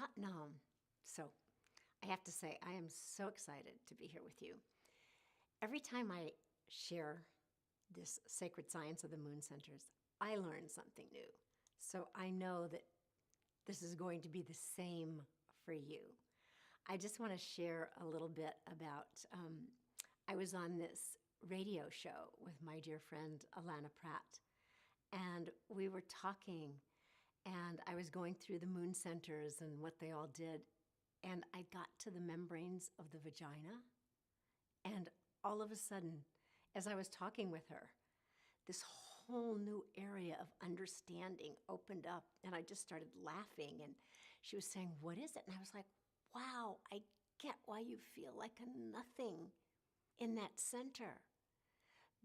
Vietnam. So I have to say, I am so excited to be here with you. Every time I share this sacred science of the moon centers, I learn something new. So I know that this is going to be the same for you. I just want to share a little bit about, I was on this radio show with my dear friend Alana Pratt, and we were talking, and I was going through the moon centers and what they all did, and I got to the membranes of the vagina, and all of a sudden, as I was talking with her, this whole new area of understanding opened up, and I just started laughing, and she was saying, "What is it?" And I was like, wow, I get why you feel like a nothing in that center,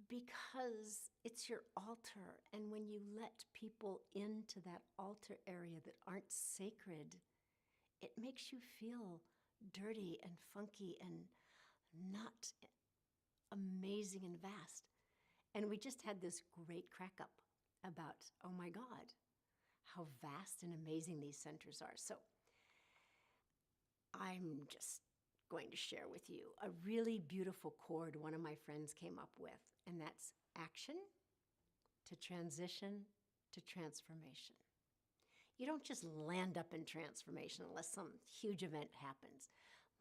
because it's your altar, and when you let people into that altar area that aren't sacred, it makes you feel dirty and funky and not amazing and vast. And we just had this great crack up about, oh my God, how vast and amazing these centers are. So I'm just going to share with you a really beautiful chord one of my friends came up with, and that's action to transition to transformation. You don't just land up in transformation unless some huge event happens.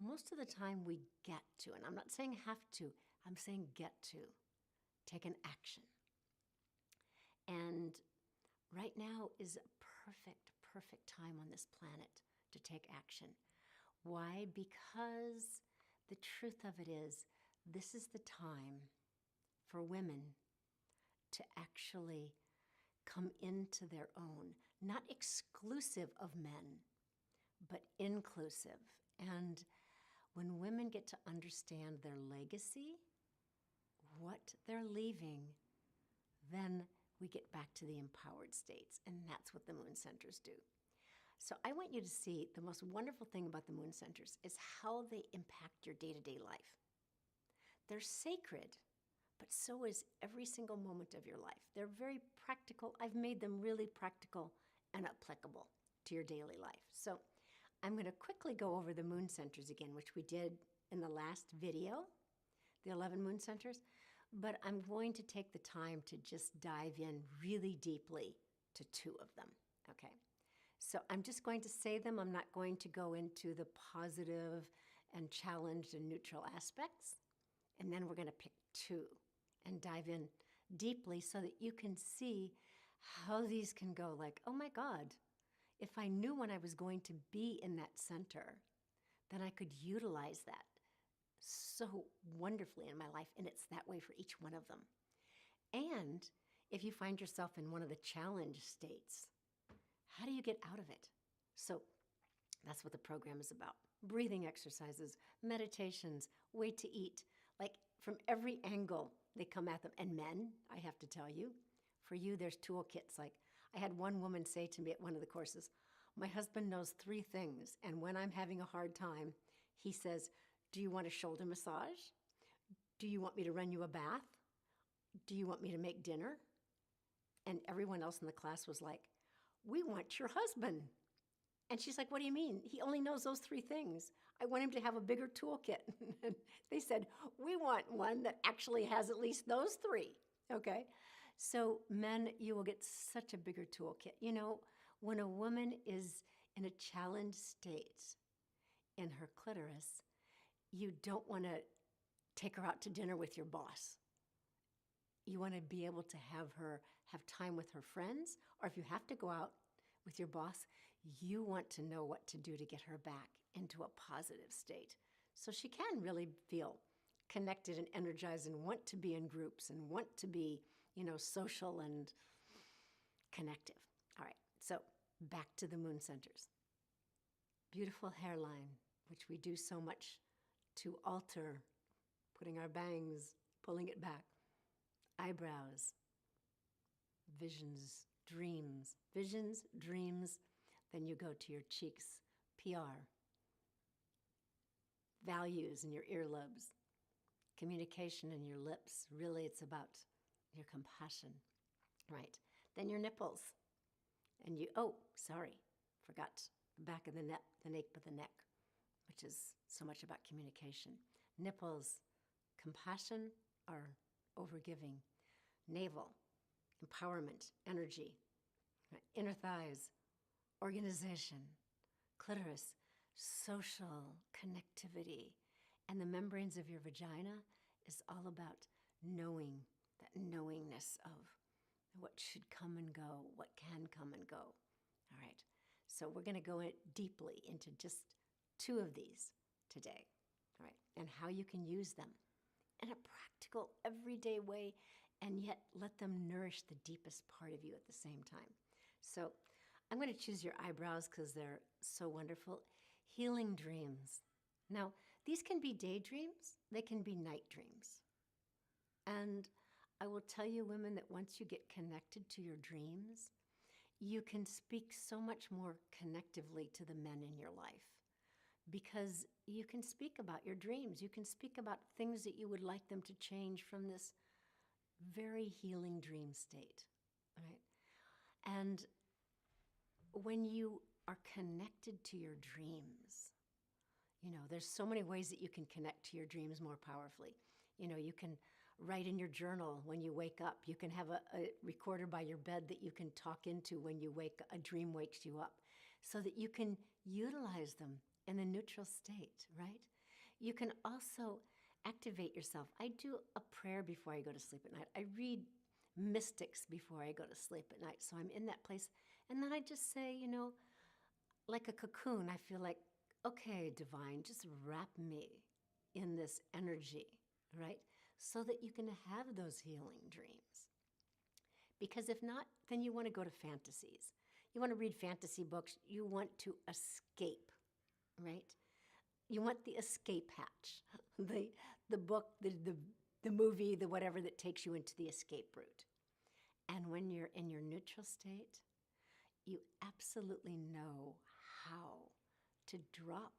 Most of the time we get to, and I'm not saying have to, I'm saying get to, take an action. And right now is a perfect time on this planet to take action. Why? Because the truth of it is, this is the time for women to actually come into their own, not exclusive of men, but inclusive. And when women get to understand their legacy, what they're leaving, then we get back to the empowered states, and that's what the moon centers do. So I want you to see the most wonderful thing about the moon centers is how they impact your day-to-day life. They're sacred, but so is every single moment of your life. They're very practical. I've made them really practical and applicable to your daily life. So I'm going to quickly go over the moon centers again, which we did in the last video, the 11 moon centers, but I'm going to take the time to just dive in really deeply to 2 of them, okay? So I'm just going to say them. I'm not going to go into the positive and challenged and neutral aspects. And then we're going to pick 2 and dive in deeply so that you can see how these can go like, oh my God, if I knew when I was going to be in that center, then I could utilize that so wonderfully in my life. And it's that way for each one of them. And if you find yourself in one of the challenge states, how do you get out of it? So that's what the program is about. Breathing exercises, meditations, way to eat. Like from every angle they come at them. And men, I have to tell you, for you there's toolkits. Like I had one woman say to me at one of the courses, my husband knows 3 things. And when I'm having a hard time, he says, do you want a shoulder massage? Do you want me to run you a bath? Do you want me to make dinner? And everyone else in the class was like, we want your husband. And she's like, what do you mean? He only knows those 3 things. I want him to have a bigger toolkit. They said, we want one that actually has at least those 3, okay? So men, you will get such a bigger toolkit. You know, when a woman is in a challenged state in her clitoris, you don't want to take her out to dinner with your boss. You want to be able to have her have time with her friends, or if you have to go out with your boss, you want to know what to do to get her back into a positive state so she can really feel connected and energized and want to be in groups and want to be, you know, social and connective. All right, so back to the moon centers. Beautiful hairline, which we do so much to alter, putting our bangs, pulling it back. Eyebrows, visions, dreams, then you go to your cheeks, PR, values in your earlobes, communication in your lips. Really, it's about your compassion, right? Then your nipples, and you, oh, sorry, forgot the back of the neck, the nape of the neck, which is so much about communication. Nipples, compassion or overgiving. Navel, empowerment, energy. Right? Inner thighs, organization. Clitoris, social connectivity. And the membranes of your vagina is all about knowing, that knowingness of what should come and go, what can come and go. All right. So we're going to go deeply into just 2 of these today. All right. And how you can use them in a practical, everyday way, and yet let them nourish the deepest part of you at the same time. So I'm going to choose your eyebrows because they're so wonderful. Healing dreams. Now, these can be daydreams. They can be night dreams. And I will tell you, women, that once you get connected to your dreams, you can speak so much more connectively to the men in your life because you can speak about your dreams. You can speak about things that you would like them to change from this very healing dream state, right? And when you are connected to your dreams, you know, there's so many ways that you can connect to your dreams more powerfully. You know, you can write in your journal when you wake up. You can have a recorder by your bed that you can talk into when you wake, a dream wakes you up, so that you can utilize them in a neutral state, right? You can also activate yourself. I do a prayer before I go to sleep at night. I read mystics before I go to sleep at night. So I'm in that place. And then I just say, you know, like a cocoon, I feel like, okay, divine, just wrap me in this energy, right? So that you can have those healing dreams. Because if not, then you want to go to fantasies. You want to read fantasy books. You want to escape, right? You want the escape hatch, the book, the movie, the whatever that takes you into the escape route. And when you're in your neutral state, you absolutely know how to drop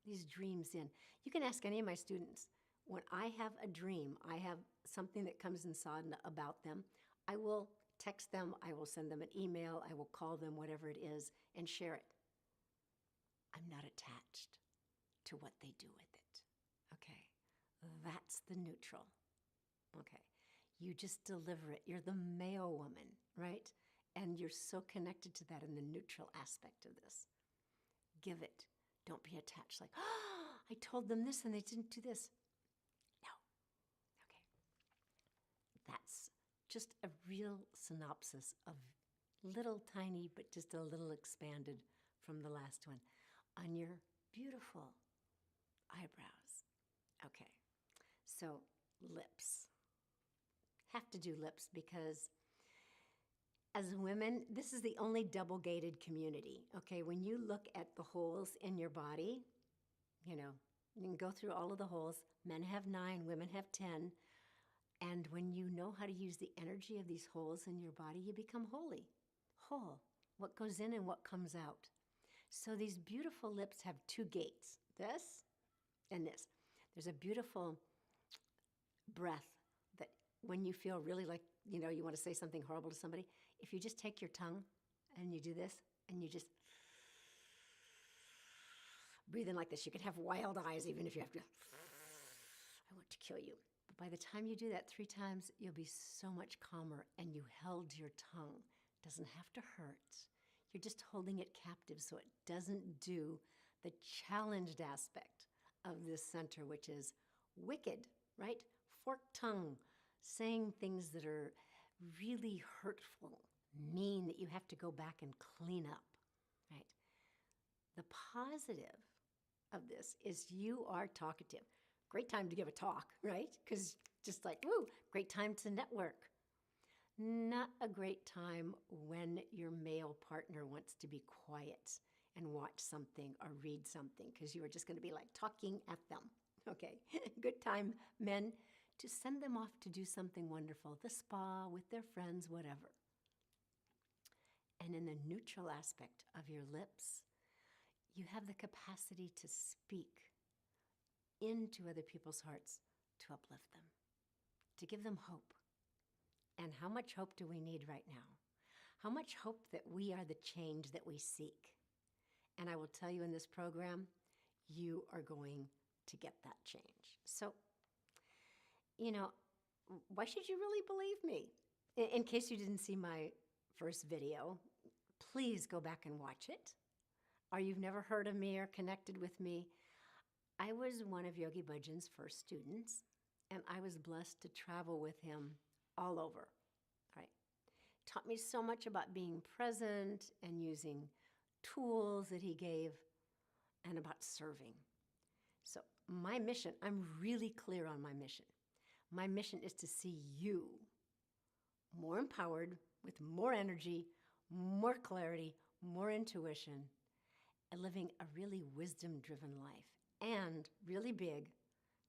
these dreams in. You can ask any of my students. When I have a dream, I have something that comes inside about them, I will text them, I will send them an email, I will call them, whatever it is, and share it. I'm not attached to what they do with it. Okay, that's the neutral. Okay, you just deliver it. You're the male woman, right? And you're so connected to that in the neutral aspect of this. Give it. Don't be attached like, oh, I told them this and they didn't do this. No. Okay. That's just a real synopsis of little tiny, but just a little expanded from the last one on your beautiful eyebrows. Okay. So lips. Have to do lips because as women, this is the only double-gated community, okay? When you look at the holes in your body, you know, you can go through all of the holes. Men have 9, women have 10. And when you know how to use the energy of these holes in your body, you become whole. What goes in and what comes out. So these beautiful lips have 2 gates, this and this. There's a beautiful breath that when you feel really like, you know, you want to say something horrible to somebody, if you just take your tongue and you do this and you just breathe in like this, you can have wild eyes even if you have to, I want to kill you. But by the time you do that 3 times, you'll be so much calmer and you held your tongue. It doesn't have to hurt. You're just holding it captive so it doesn't do the challenged aspect of this center, which is wicked, right? Forked tongue, saying things that are really hurtful, mean, that you have to go back and clean up, right? The positive of this is you are talkative. Great time to give a talk, right? Because just like, woo, great time to network. Not a great time when your male partner wants to be quiet and watch something or read something because you are just going to be like talking at them, okay? Good time, men, to send them off to do something wonderful, the spa, with their friends, whatever. And in the neutral aspect of your lips, you have the capacity to speak into other people's hearts to uplift them, to give them hope. And how much hope do we need right now? How much hope that we are the change that we seek? And I will tell you in this program, you are going to get that change. So, why should you really believe me? In case you didn't see my first video, please go back and watch it. Or you've never heard of me or connected with me. I was one of Yogi Bhajan's first students, and I was blessed to travel with him all over. Right? Taught me so much about being present and using tools that he gave, and about serving. So my mission, I'm really clear on my mission. My mission is to see you more empowered, with more energy, more clarity, more intuition, and living a really wisdom-driven life. And really big,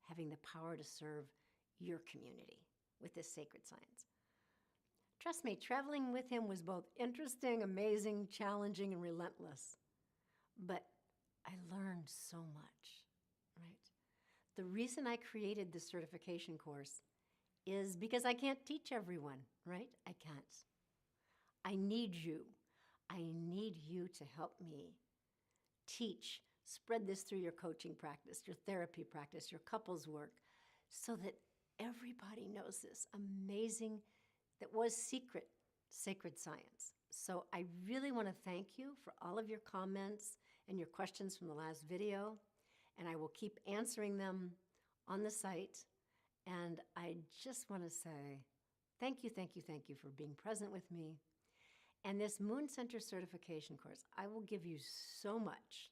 having the power to serve your community with this sacred science. Trust me, traveling with him was both interesting, amazing, challenging, and relentless. But I learned so much, right? The reason I created this certification course is because I can't teach everyone, right? I can't. I need you. I need you to help me teach, spread this through your coaching practice, your therapy practice, your couples work, so that everybody knows this amazing, that was secret, sacred science. So I really want to thank you for all of your comments and your questions from the last video, and I will keep answering them on the site. And I just want to say thank you, thank you, thank you for being present with me. And this Moon Center certification course, I will give you so much,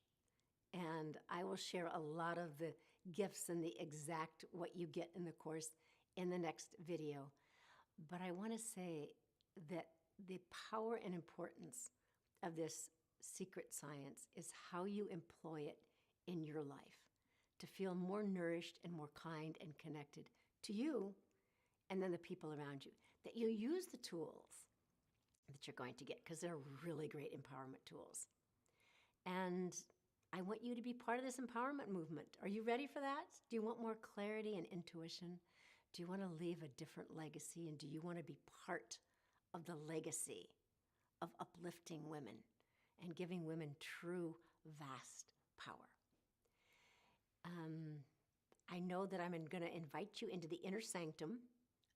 and I will share a lot of the gifts and the exact what you get in the course in the next video. But I want to say that the power and importance of this secret science is how you employ it in your life to feel more nourished and more kind and connected to you and then the people around you. That you use the tools that you're going to get, because they're really great empowerment tools. And I want you to be part of this empowerment movement. Are you ready for that? Do you want more clarity and intuition? Do you want to leave a different legacy? And do you want to be part of the legacy of uplifting women and giving women true, vast power? I know that I'm going to invite you into the inner sanctum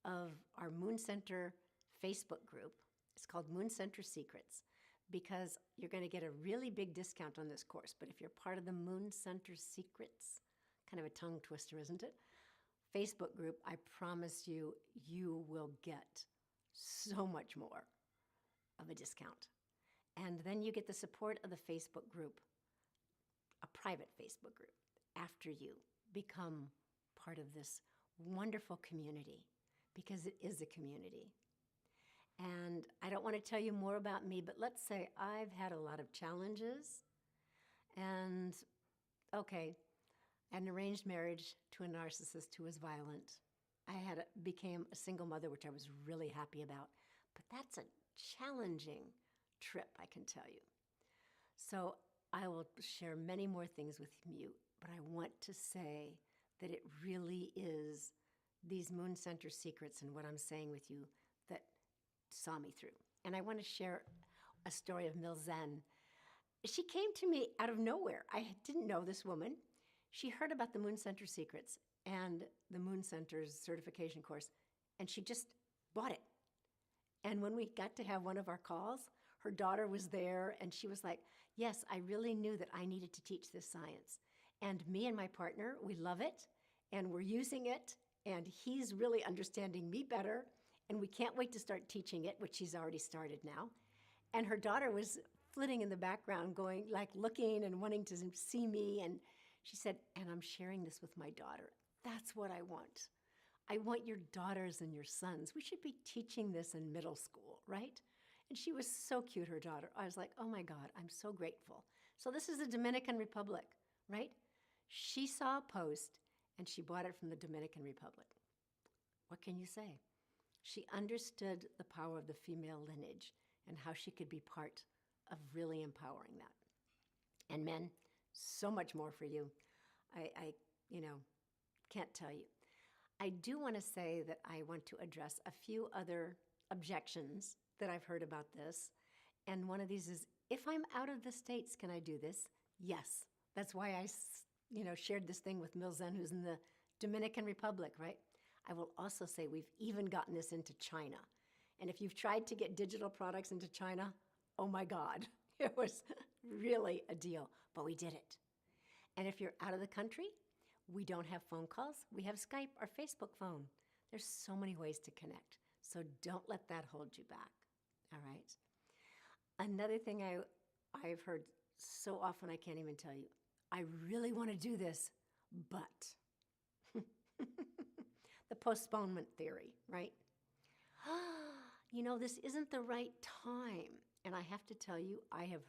of our Moon Center Facebook group. It's called Moon Center Secrets, because you're going to get a really big discount on this course. But if you're part of the Moon Center Secrets, kind of a tongue twister, isn't it? Facebook group, I promise you, you will get so much more of a discount. And then you get the support of the Facebook group, a private Facebook group, after you become part of this wonderful community, because it is a community. And I don't want to tell you more about me, but let's say I've had a lot of challenges. And, okay, I had an arranged marriage to a narcissist who was violent. Became a single mother, which I was really happy about. But that's a challenging trip, I can tell you. So I will share many more things with you, but I want to say that it really is these Moon Center secrets and what I'm saying with you that saw me through. And I want to share a story of Milzen. She came to me out of nowhere. I didn't know this woman. She heard about the Moon Center secrets and the Moon Center's certification course, and she just bought it. And when we got to have one of our calls, her daughter was there, and she was like, yes, I really knew that I needed to teach this science. And me and my partner, we love it, and we're using it, and he's really understanding me better, and we can't wait to start teaching it, which she's already started now. And her daughter was flitting in the background, going, like, looking and wanting to see me, and she said, and I'm sharing this with my daughter. That's what I want. I want your daughters and your sons. We should be teaching this in middle school, right? And she was so cute, her daughter. I was like, oh my God, I'm so grateful. So this is the Dominican Republic, right? She saw a post and she bought it from the Dominican Republic. What can you say? She understood the power of the female lineage and how she could be part of really empowering that. And men, so much more for you. I can't tell you. I do want to say that I want to address a few other objections that I've heard about this. And one of these is, if I'm out of the States, can I do this? Yes. That's why I shared this thing with Milzen, who's in the Dominican Republic, right? I will also say we've even gotten this into China. And if you've tried to get digital products into China, oh my God, it was really a deal, but we did it. And if you're out of the country, we don't have phone calls. We have Skype or Facebook phone. There's so many ways to connect. So don't let that hold you back, all right? Another thing I've heard so often, I can't even tell you, I really want to do this, but the postponement theory, right? This isn't the right time. And I have to tell you, I have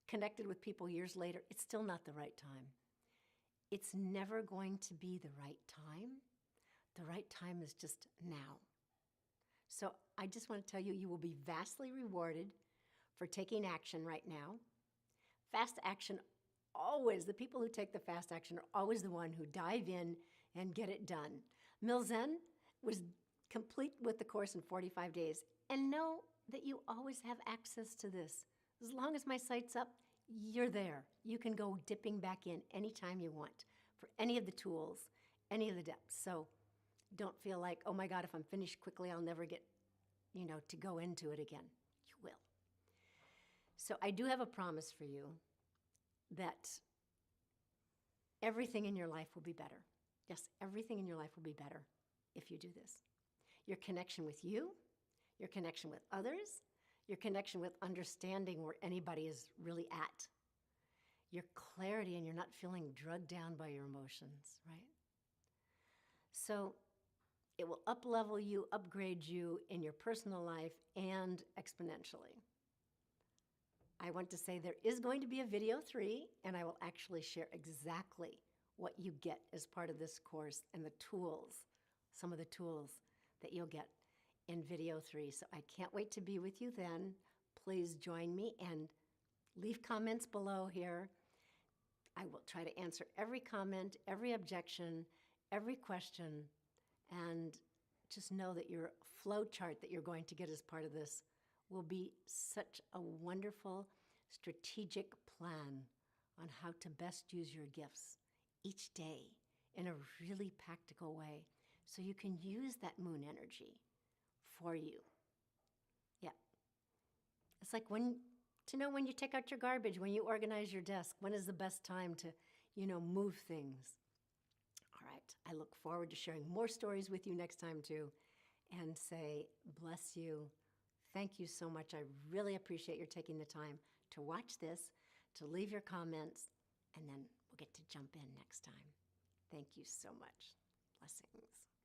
connected with people years later, it's still not the right time. It's never going to be the right time. The right time is just now. So I just want to tell you, you will be vastly rewarded for taking action right now. Fast action always, the people who take the fast action are always the one who dive in and get it done. Milzen was complete with the course in 45 days. And know that you always have access to this. As long as my site's up, you're there. You can go dipping back in anytime you want for any of the tools, any of the depths. So don't feel like, oh my God, if I'm finished quickly, I'll never get, to go into it again. You will. So I do have a promise for you that everything in your life will be better. Yes, everything in your life will be better if you do this. Your connection with you, your connection with others, your connection with understanding where anybody is really at, your clarity, and you're not feeling drugged down by your emotions, right? So it will up-level you, upgrade you in your personal life and exponentially. I want to say there is going to be a video 3, and I will actually share exactly what you get as part of this course and the tools, some of the tools that you'll get in video 3. So I can't wait to be with you then. Please join me and leave comments below here. I will try to answer every comment, every objection, every question, and just know that your flow chart that you're going to get as part of this will be such a wonderful strategic plan on how to best use your gifts each day in a really practical way so you can use that moon energy for you. Yeah. It's like to know when you take out your garbage, when you organize your desk, when is the best time to, move things. All right. I look forward to sharing more stories with you next time too, and say, bless you. Thank you so much. I really appreciate your taking the time to watch this, to leave your comments, and then we'll get to jump in next time. Thank you so much. Blessings.